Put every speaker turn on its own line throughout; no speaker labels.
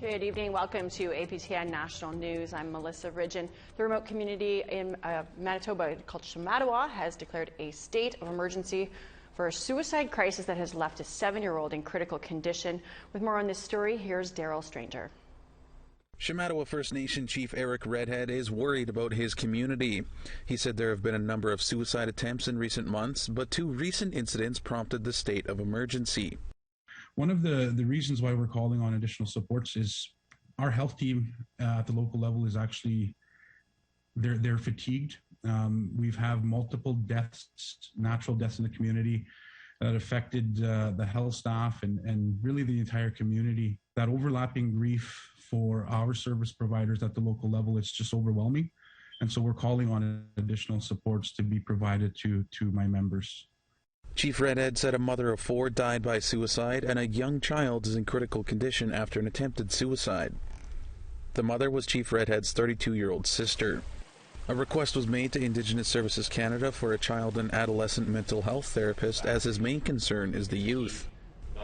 Good evening. Welcome to APTN National News. I'm Melissa Ridgen. The remote community in Manitoba called Shamattawa has declared a state of emergency for a suicide crisis that has left a 7-year-old in critical condition. With more on this story, here's Daryl Stranger.
Shamattawa First Nation Chief Eric Redhead is worried about his community. He said there have been a number of suicide attempts in recent months, but 2 recent incidents prompted the state of emergency.
One of the reasons why we're calling on additional supports is our health team at the local level is actually, they're fatigued. We've had multiple deaths, natural deaths in the community that affected the health staff and really the entire community. That overlapping grief for our service providers at the local level, it's just overwhelming. And so we're calling on additional supports to be provided to my members.
Chief Redhead said a mother of 4 died by suicide and a young child is in critical condition after an attempted suicide. The mother was Chief Redhead's 32-year-old sister. A request was made to Indigenous Services Canada for a child and adolescent mental health therapist, as his main concern is the youth.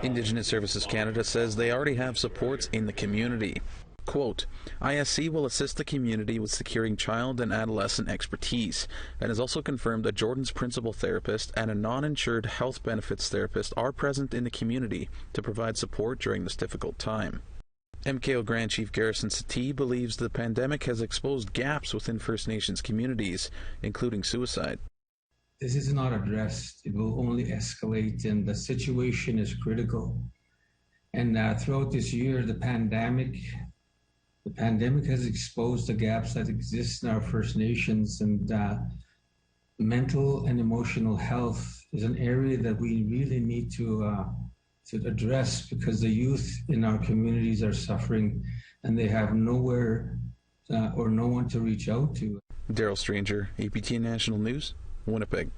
Indigenous Services Canada says they already have supports in the community. Quote, ISC will assist the community with securing child and adolescent expertise, and has also confirmed that Jordan's principal therapist and a non-insured health benefits therapist are present in the community to provide support during this difficult time. MKO Grand Chief Garrison Satie believes the pandemic has exposed gaps within First Nations communities, including suicide.
This is not addressed. It will only escalate, and the situation is critical. And throughout this year, the pandemic has exposed the gaps that exist in our First Nations, and mental and emotional health is an area that we really need to address, because the youth in our communities are suffering and they have nowhere or no one to reach out to.
Daryl Stranger, APTN National News, Winnipeg.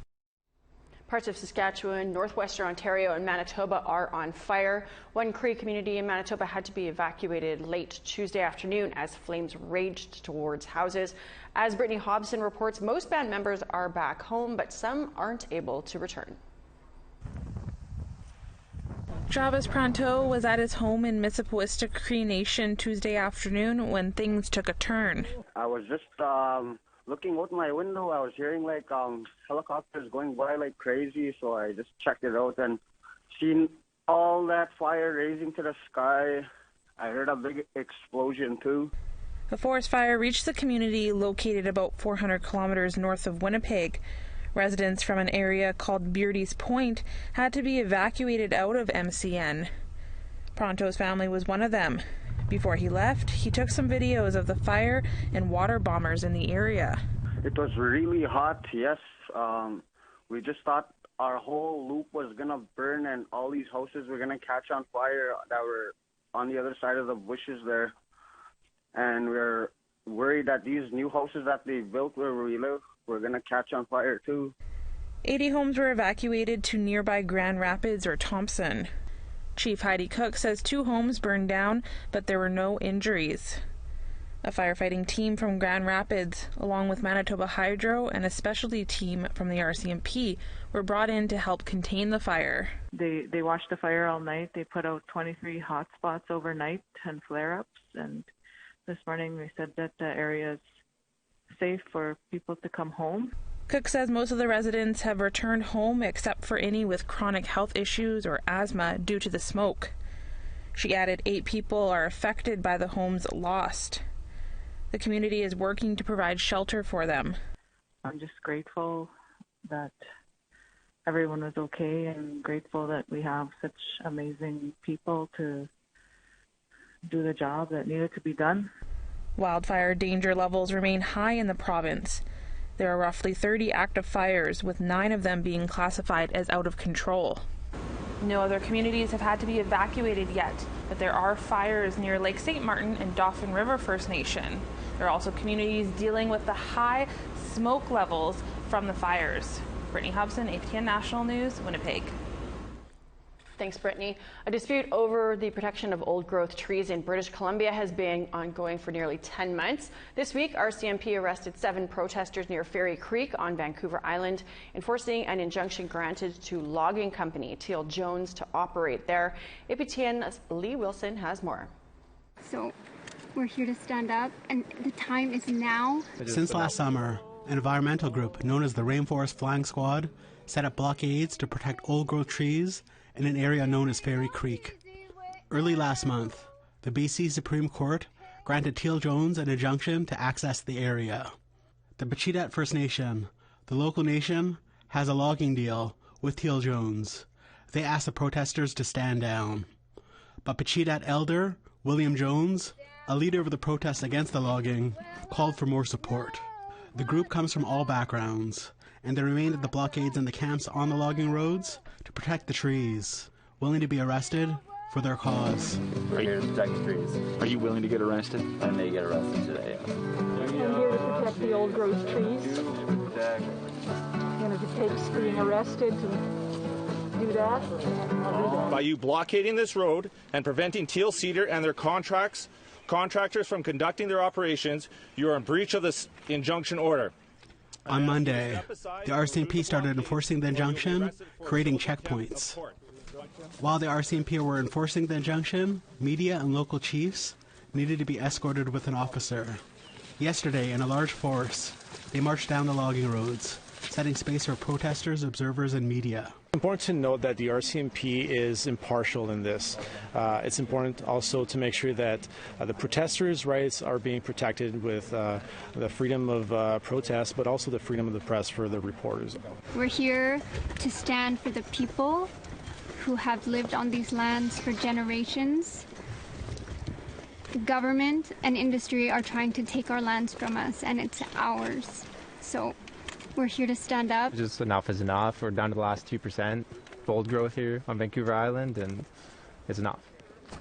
Parts of Saskatchewan, northwestern Ontario and Manitoba are on fire. One Cree community in Manitoba had to be evacuated late Tuesday afternoon as flames raged towards houses. As Brittany Hobson reports, most band members are back home, but some aren't able to return.
Travis Pronto was at his home in Mississippi Cree Nation Tuesday afternoon when things took a turn.
I was just looking out my window. I was hearing like helicopters going by like crazy, so I just checked it out and seen all that fire raising to the sky. I heard a big explosion too.
The forest fire reached the community located about 400 kilometers north of Winnipeg. Residents from an area called Beardy's Point had to be evacuated out of MCN. Pronto's family was one of them. Before he left, he took some videos of the fire and water bombers in the area.
It was really hot, yes. We just thought our whole loop was going to burn and all these houses were going to catch on fire that were on the other side of the bushes there. And we were worried that these new houses that they built where we live were going to catch on fire too.
80 homes were evacuated to nearby Grand Rapids or Thompson. Chief Heidi Cook says 2 homes burned down, but there were no injuries. A firefighting team from Grand Rapids, along with Manitoba Hydro and a specialty team from the RCMP, were brought in to help contain the fire.
They watched the fire all night. They put out 23 hot spots overnight and flare-ups, and this morning they said that the area is safe for people to come home.
Cook says most of the residents have returned home except for any with chronic health issues or asthma due to the smoke. She added 8 people are affected by the homes lost. The community is working to provide shelter for them.
I'm just grateful that everyone was okay and grateful that we have such amazing people to do the job that needed to be done.
Wildfire danger levels remain high in the province. There are roughly 30 active fires, with 9 of them being classified as out of control. No other communities have had to be evacuated yet, but there are fires near Lake St. Martin and Dauphin River First Nation. There are also communities dealing with the high smoke levels from the fires. Brittany Hobson, APTN National News, Winnipeg.
Thanks, Brittany. A dispute over the protection of old-growth trees in British Columbia has been ongoing for nearly 10 months. This week, RCMP arrested 7 protesters near Ferry Creek on Vancouver Island, enforcing an injunction granted to logging company Teal Jones to operate there. APTN's Lee Wilson has more.
So we're here to stand up, and the time is now.
Since last summer, an environmental group known as the Rainforest Flying Squad set up blockades to protect old-growth trees in an area known as Fairy Creek. Early last month, the BC Supreme Court granted Teal Jones an injunction to access the area. The Pacheedaht First Nation, the local nation, has a logging deal with Teal Jones. They asked the protesters to stand down. But Pacheedaht elder William Jones, a leader of the protests against the logging, called for more support. The group comes from all backgrounds, and they remained at the blockades and the camps on the logging roads to protect the trees, willing to be arrested for their cause.
We're here to protect the trees.
Are you willing to get arrested?
I may get arrested today, yes.
I'm here to protect the old growth trees. And if it takes being arrested to do that, I'll do that.
By you blockading this road and preventing Teal Cedar and their contractors from conducting their operations, you are in breach of this injunction order.
On Monday, the RCMP started enforcing the injunction, creating checkpoints. While the RCMP were enforcing the injunction, media and local chiefs needed to be escorted with an officer. Yesterday, in a large force, they marched down the logging roads, setting space for protesters, observers, and media.
It's important to note that the RCMP is impartial in this. It's important also to make sure that the protesters' rights are being protected with the freedom of protest, but also the freedom of the press for the reporters.
We're here to stand for the people who have lived on these lands for generations. The government and industry are trying to take our lands from us, and it's ours. So we're here to stand up.
Just enough is enough. We're down to the last 2% old growth here on Vancouver Island, and it's enough.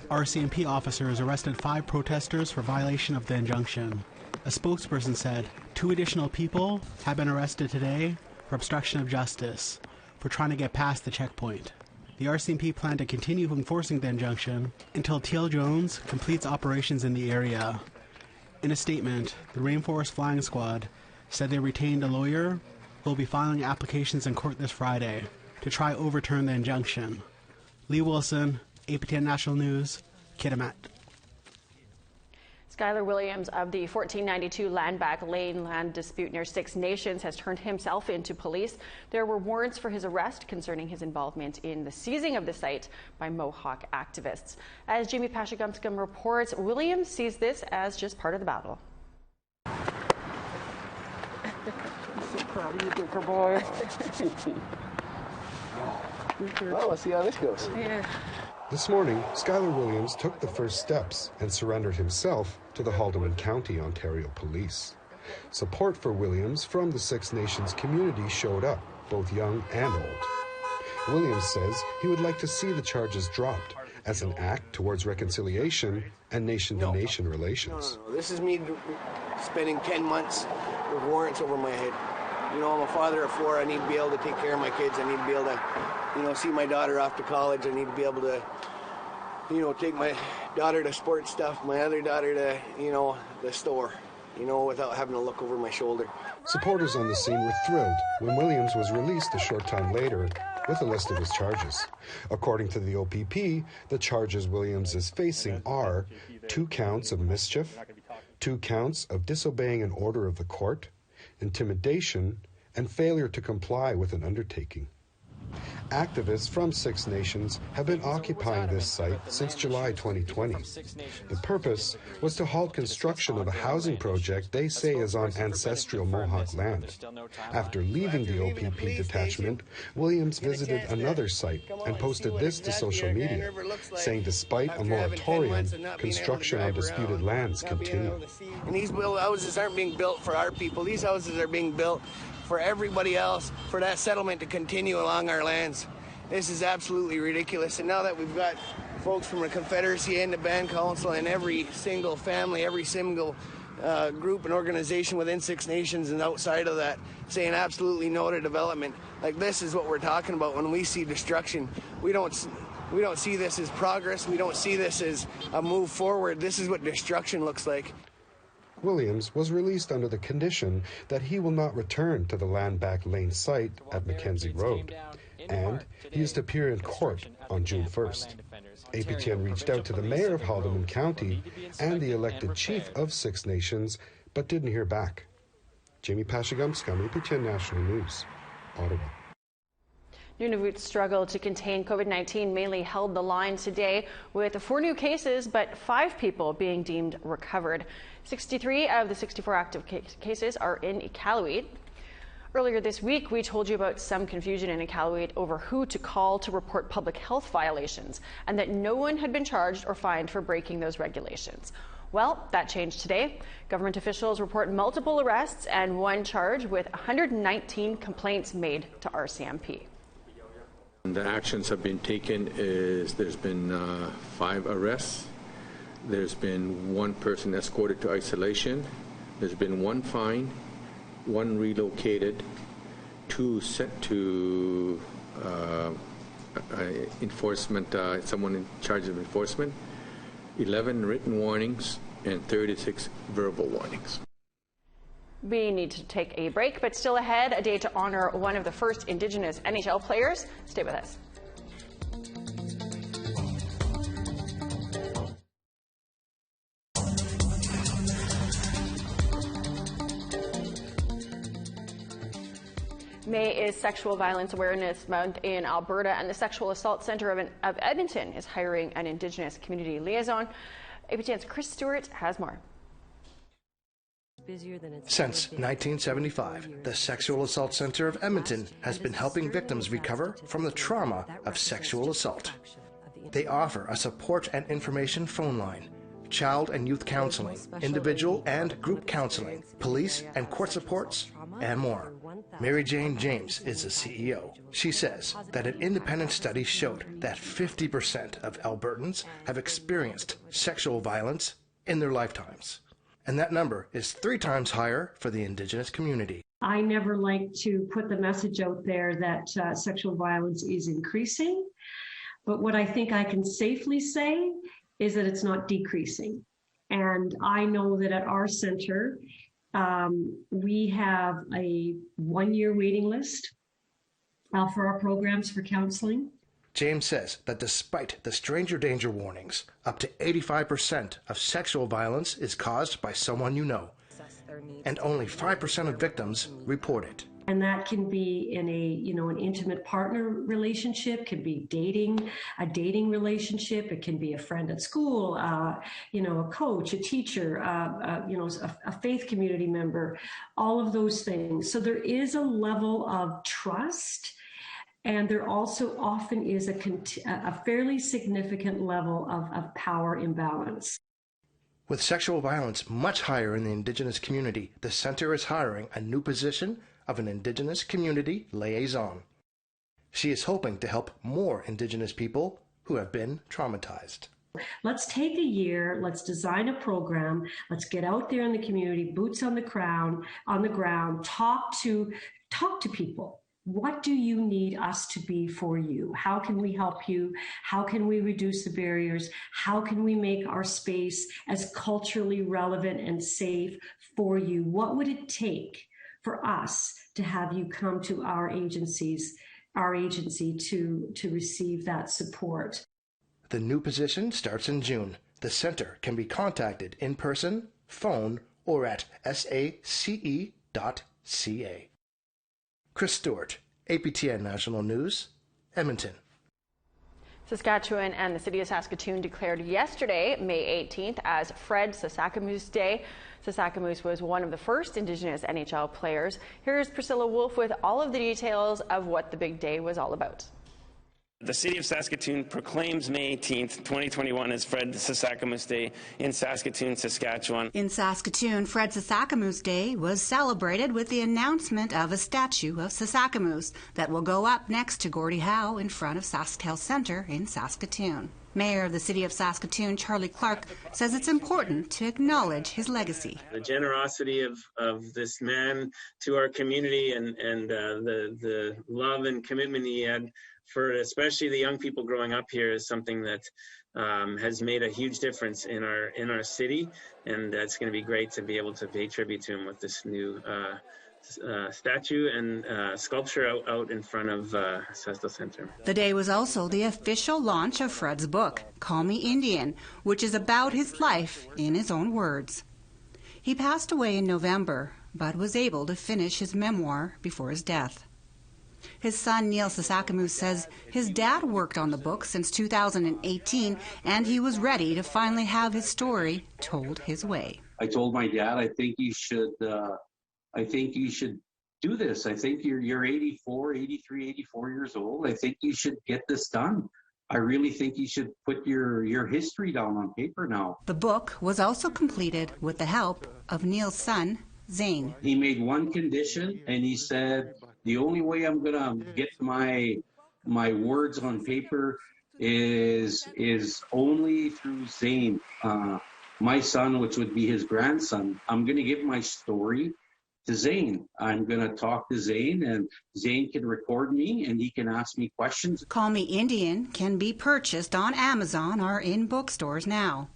RCMP officers arrested 5 protesters for violation of the injunction. A spokesperson said 2 additional people have been arrested today for obstruction of justice for trying to get past the checkpoint. The RCMP plan to continue enforcing the injunction until Teal Jones completes operations in the area. In a statement, the Rainforest Flying Squad said they retained a lawyer who will be filing applications in court this Friday to try overturn the injunction. Lee Wilson, APTN National News, Kitimat.
Skylar Williams of the 1492 Land Back Lane land dispute near Six Nations has turned himself into police. There were warrants for his arrest concerning his involvement in the seizing of the site by Mohawk activists. As Jamie Pashagumskum reports, Williams sees this as just part of the battle.
I'm so proud of you, bigger boy.
Well, let's see how this goes.
Yeah.
This morning, Skylar Williams took the first steps and surrendered himself to the Haldimand County, Ontario Police. Support for Williams from the Six Nations community showed up, both young and old. Williams says he would like to see the charges dropped as an act towards reconciliation and nation-to-nation relations.
No. This is me spending 10 months with warrants over my head. You know, I'm a father of 4. I need to be able to take care of my kids. I need to be able to, see my daughter off to college. I need to be able to, take my daughter to sports stuff, my other daughter to, the store, without having to look over my shoulder.
Supporters on the scene were thrilled when Williams was released a short time later with a list of his charges. According to the OPP, the charges Williams is facing are 2 counts of mischief, 2 counts of disobeying an order of the court, intimidation, and failure to comply with an undertaking. Activists from Six Nations have been occupying this site since July 2020. The purpose was to halt construction of a housing project they say is on ancestral Mohawk land. After leaving the OPP detachment, Williams visited another site and posted this to social media, saying despite a moratorium, construction on disputed lands continue.
And these houses aren't being built for our people. These houses are being built for everybody else, for that settlement to continue along our lands. This is absolutely ridiculous. And now that we've got folks from the Confederacy and the Band Council and every single family, every single group and organization within Six Nations and outside of that saying absolutely no to development, like this is what we're talking about when we see destruction. We don't see this as progress. We don't see this as a move forward. This is what destruction looks like.
Williams was released under the condition that he will not return to the Land Back Lane site at Mackenzie Road, and he is to appear in court on June 1st. APTN reached out to the mayor of Haldimand County and the elected chief of Six Nations, but didn't hear back. Jamie Pashagumskam, APTN National News, Ottawa.
Nunavut's struggle to contain COVID-19 mainly held the line today with 4 new cases, but 5 people being deemed recovered. 63 of the 64 active cases are in Iqaluit. Earlier this week, we told you about some confusion in Iqaluit over who to call to report public health violations, and that no one had been charged or fined for breaking those regulations. Well, that changed today. Government officials report multiple arrests and 1 charge with 119 complaints made to RCMP.
The actions have been taken is there's been 5 arrests. There's been 1 person escorted to isolation. There's been 1 fine, 1 relocated, 2 sent to enforcement, someone in charge of enforcement, 11 written warnings, and 36 verbal warnings.
We need to take a break, but still ahead, a day to honor one of the first Indigenous NHL players. Stay with us. May is Sexual Violence Awareness Month in Alberta, and the Sexual Assault Centre of Edmonton is hiring an Indigenous community liaison. APTN's Chris Stewart has more.
Since 1975, the Sexual Assault Centre of Edmonton has been helping victims recover from the trauma of sexual assault. They offer a support and information phone line, child and youth counseling, individual and group counseling, police and court supports, and more. Mary Jane James is the CEO. She says that an independent study showed that 50% of Albertans have experienced sexual violence in their lifetimes. And that number is 3 times higher for the Indigenous community.
I never like to put the message out there that sexual violence is increasing, but what I think I can safely say is that it's not decreasing. And I know that at our center, we have a 1-year waiting list for our programs for counseling.
James says that despite the stranger danger warnings, up to 85% of sexual violence is caused by someone you know, and only 5% of victims report it.
And that can be in an intimate partner relationship, can be a dating relationship. It can be a friend at school, a coach, a teacher, a faith community member, all of those things. So there is a level of trust. And there also often is a fairly significant level of power imbalance.
With sexual violence much higher in the Indigenous community, the Centre is hiring a new position of an Indigenous community liaison. She is hoping to help more Indigenous people who have been traumatized.
Let's take a year, let's design a program, let's get out there in the community, boots on the ground, talk to people. What do you need us to be for you? How can we help you? How can we reduce the barriers? How can we make our space as culturally relevant and safe for you? What would it take for us to have you come to our agency to receive that support?
The new position starts in June. The Centre can be contacted in person, phone, or at sace.ca. Chris Stewart, APTN National News, Edmonton.
Saskatchewan and the City of Saskatoon declared yesterday, May 18th, as Fred Sasakamoose Day. Sasakamoose was one of the first Indigenous NHL players. Here's Priscilla Wolf with all of the details of what the big day was all about.
The City of Saskatoon proclaims May 18th, 2021 as Fred Sasakamoose Day in Saskatoon, Saskatchewan.
In Saskatoon, Fred Sasakamoose Day was celebrated with the announcement of a statue of Sasakamoose that will go up next to Gordie Howe in front of SaskTel Centre in Saskatoon. Mayor of the City of Saskatoon, Charlie Clark, says it's important to acknowledge his legacy.
The generosity of this man to our community and the love and commitment he had for especially the young people growing up here is something that has made a huge difference in our city, and it's going to be great to be able to pay tribute to him with this new statue and sculpture out in front of Saskatoon Centre.
The day was also the official launch of Fred's book, Call Me Indian, which is about his life in his own words. He passed away in November, but was able to finish his memoir before his death. His son, Neil Sasakamoose, says his dad worked on the book since 2018, and he was ready to finally have his story told his way.
I told my dad, I think you should do this. I think you're 84, 83, 84 years old. I think you should get this done. I really think you should put your history down on paper now.
The book was also completed with the help of Neil's son, Zane.
He made one condition, and he said, the only way I'm gonna get my words on paper is only through Zane, my son, which would be his grandson. I'm gonna give my story to Zane. I'm gonna talk to Zane, and Zane can record me, and he can ask me questions.
Call Me Indian can be purchased on Amazon or in bookstores now.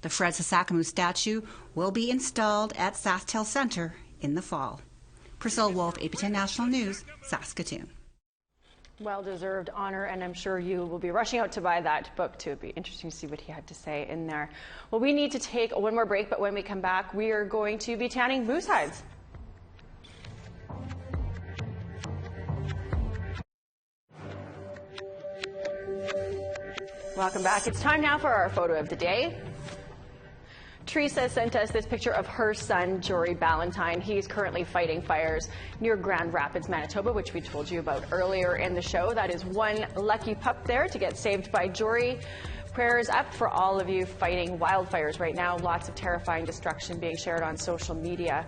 The Fred Sasakamoose statue will be installed at Sasktel Centre in the fall. Priscilla Wolf, APTN National News, Saskatoon.
Well-deserved honor, and I'm sure you will be rushing out to buy that book too. It'd be interesting to see what he had to say in there. Well, we need to take one more break, but when we come back, we are going to be tanning moose hides. Welcome back. It's time now for our photo of the day. Teresa sent us this picture of her son, Jory Ballantyne. He's currently fighting fires near Grand Rapids, Manitoba, which we told you about earlier in the show. That is one lucky pup there to get saved by Jory. Prayers up for all of you fighting wildfires right now. Lots of terrifying destruction being shared on social media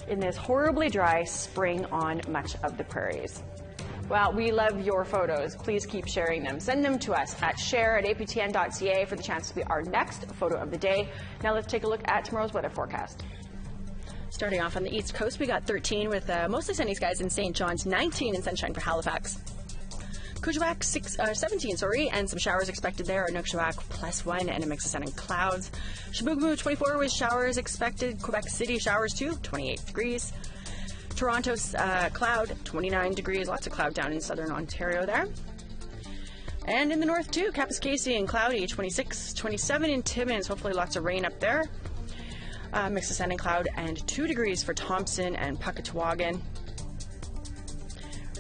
in this horribly dry spring on much of the prairies. Well, we love your photos. Please keep sharing them. Send them to us at share@aptn.ca for the chance to be our next photo of the day. Now let's take a look at tomorrow's weather forecast. Starting off on the east coast, we got 13 with mostly sunny skies in St. John's, 19 in sunshine for Halifax. Kuujjuaq 17, and some showers expected there. Nukshiwak +1 and a mix of sun and clouds. Chibougamau 24 with showers expected. Quebec City showers too, 28 degrees. Toronto's cloud, 29 degrees, lots of cloud down in southern Ontario there. And in the north too, Kapuskasing and cloudy, 26, 27 in Timmins, hopefully lots of rain up there. Mix of sun and cloud, and 2 degrees for Thompson and Puckatawagan.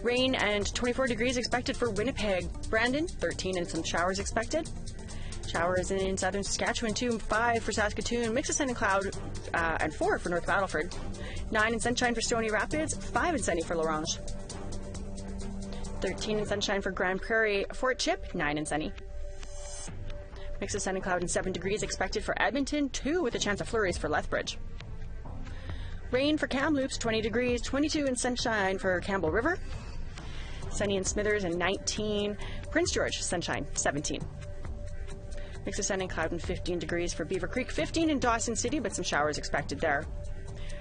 Rain and 24 degrees expected for Winnipeg. Brandon, 13 and some showers expected. Showers in southern Saskatchewan too, 5 for Saskatoon, mix of sun and cloud, and 4 for North Battleford. 9 in sunshine for Stony Rapids, 5 in sunny for La Ronge. 13 in sunshine for Grand Prairie. Fort Chip, 9 in sunny. Mix of sun and cloud and 7 degrees expected for Edmonton, 2 with a chance of flurries for Lethbridge. Rain for Kamloops, 20 degrees, 22 in sunshine for Campbell River. Sunny in Smithers and 19. Prince George, sunshine, 17. Mix of sun and cloud and 15 degrees for Beaver Creek, 15 in Dawson City, but some showers expected there.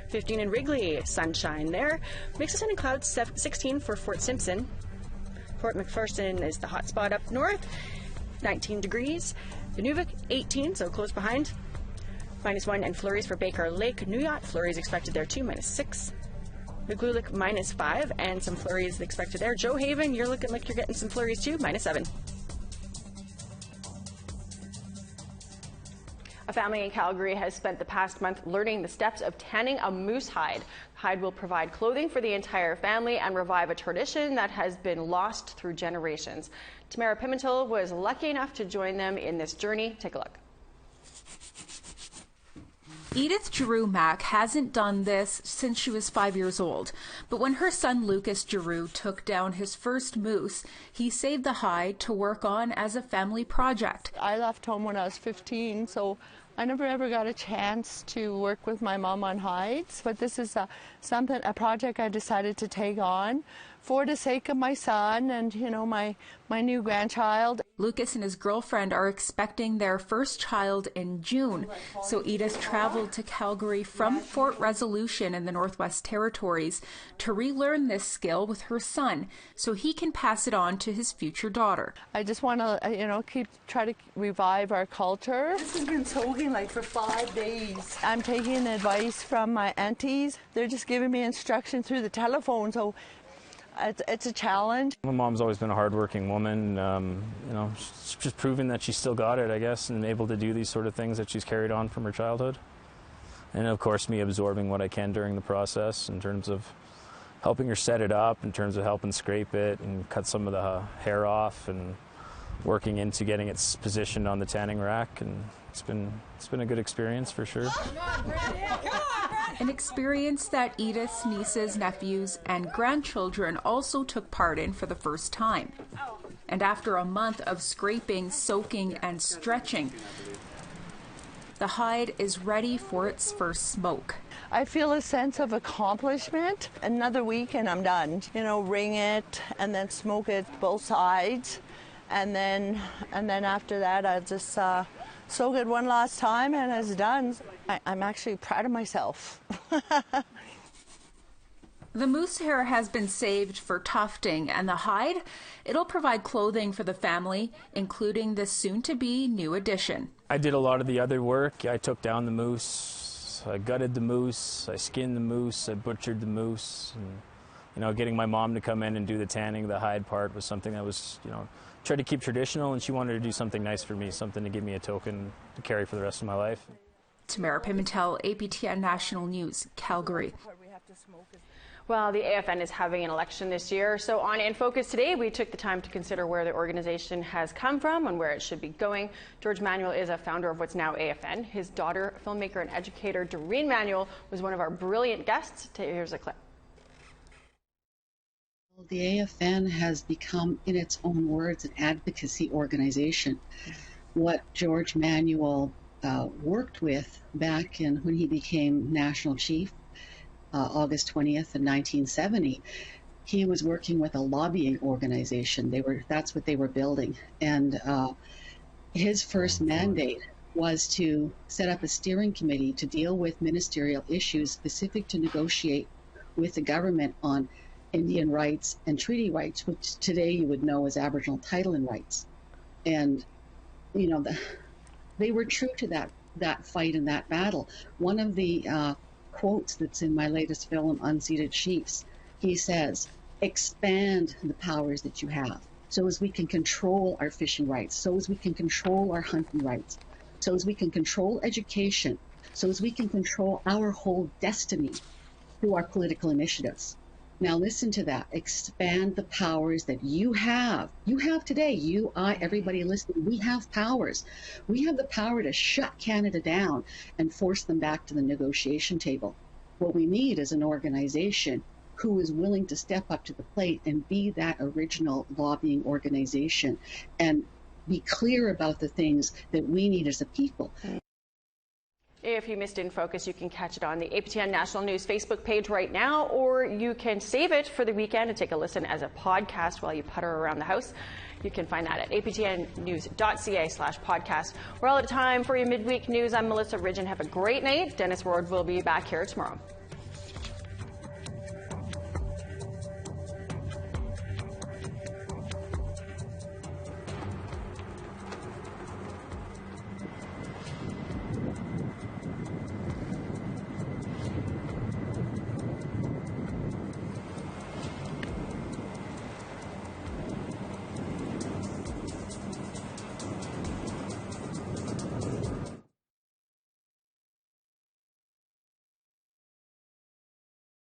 15 in Wrigley, sunshine there. Mix of sun and clouds, 16 for Fort Simpson. Fort McPherson is the hot spot up north, 19 degrees. Inuvik, 18, so close behind. -1 and flurries for Baker Lake. Nuyot, flurries expected there too, -6. Nagloolik, -5 and some flurries expected there. Joe Haven, you're looking like you're getting some flurries too, -7. A family in Calgary has spent the past month learning the steps of tanning a moose hide. The hide will provide clothing for the entire family and revive a tradition that has been lost through generations. Tamara Pimentel was lucky enough to join them in this journey. Take a look.
Edith Giroux Mack hasn't done this since she was 5 years old, but when her son Lucas Giroux took down his first moose, he saved the hide to work on as a family project.
I left home when I was 15, so I never ever got a chance to work with my mom on hides, but this is a project I decided to take on for the sake of my son and, you know, my new grandchild.
Lucas and his girlfriend are expecting their first child in June, so Edith traveled to Calgary from Fort Resolution in the Northwest Territories to relearn this skill with her son so he can pass it on to his future daughter.
I just want to, try to revive our culture.
This has been soaking like for 5 days.
I'm taking advice from my aunties. They're just giving me instruction through the telephone, so it's a challenge.
My mom's always been a hardworking woman, she's just proving that she's still got it, I guess, and able to do these sort of things that she's carried on from her childhood. And of course, me absorbing what I can during the process in terms of helping her set it up, in terms of helping scrape it and cut some of the hair off, and working into getting it positioned on the tanning rack. And it's been a good experience for sure.
An experience that Edith's nieces, nephews, and grandchildren also took part in for the first time. And after a month of scraping, soaking, and stretching, the hide is ready for its first smoke.
I feel a sense of accomplishment. Another week and I'm done. Wring it and then smoke it both sides. And then after that, I'll just soak it one last time and it's done. I'm actually proud of myself.
The moose hair has been saved for tufting, and the hide, it'll provide clothing for the family, including the soon-to-be new addition.
I did a lot of the other work. I took down the moose, I gutted the moose, I skinned the moose, I butchered the moose. And, getting my mom to come in and do the tanning, the hide part was something that was, tried to keep traditional, and she wanted to do something nice for me, something to give me a token to carry for the rest of my life.
Tamara Pimentel, APTN National News, Calgary.
Well, the AFN is having an election this year, so on In Focus today, we took the time to consider where the organization has come from and where it should be going. George Manuel is a founder of what's now AFN. His daughter, filmmaker and educator Doreen Manuel, was one of our brilliant guests. Here's a clip.
The AFN has become, in its own words, an advocacy organization. What George Manuel worked with back in when he became national chief, August 20th in 1970, he was working with a lobbying organization. That's what they were building. And his first mandate was to set up a steering committee to deal with ministerial issues specific to negotiate with the government on Indian rights and treaty rights, which today you would know as Aboriginal title and rights. And, they were true to that fight and that battle. One of the quotes that's in my latest film, Unceded Chiefs, he says, expand the powers that you have so as we can control our fishing rights, so as we can control our hunting rights, so as we can control education, so as we can control our whole destiny through our political initiatives. Now listen to that. Expand the powers that you have. You have today. You, I, everybody listening, we have powers. We have the power to shut Canada down and force them back to the negotiation table. What we need is an organization who is willing to step up to the plate and be that original lobbying organization and be clear about the things that we need as a people.
If you missed In Focus, you can catch it on the APTN National News Facebook page right now, or you can save it for the weekend and take a listen as a podcast while you putter around the house. You can find that at aptnnews.ca/podcast. We're all out of time for your midweek news. I'm Melissa Ridge, and have a great night. Dennis Ward will be back here tomorrow.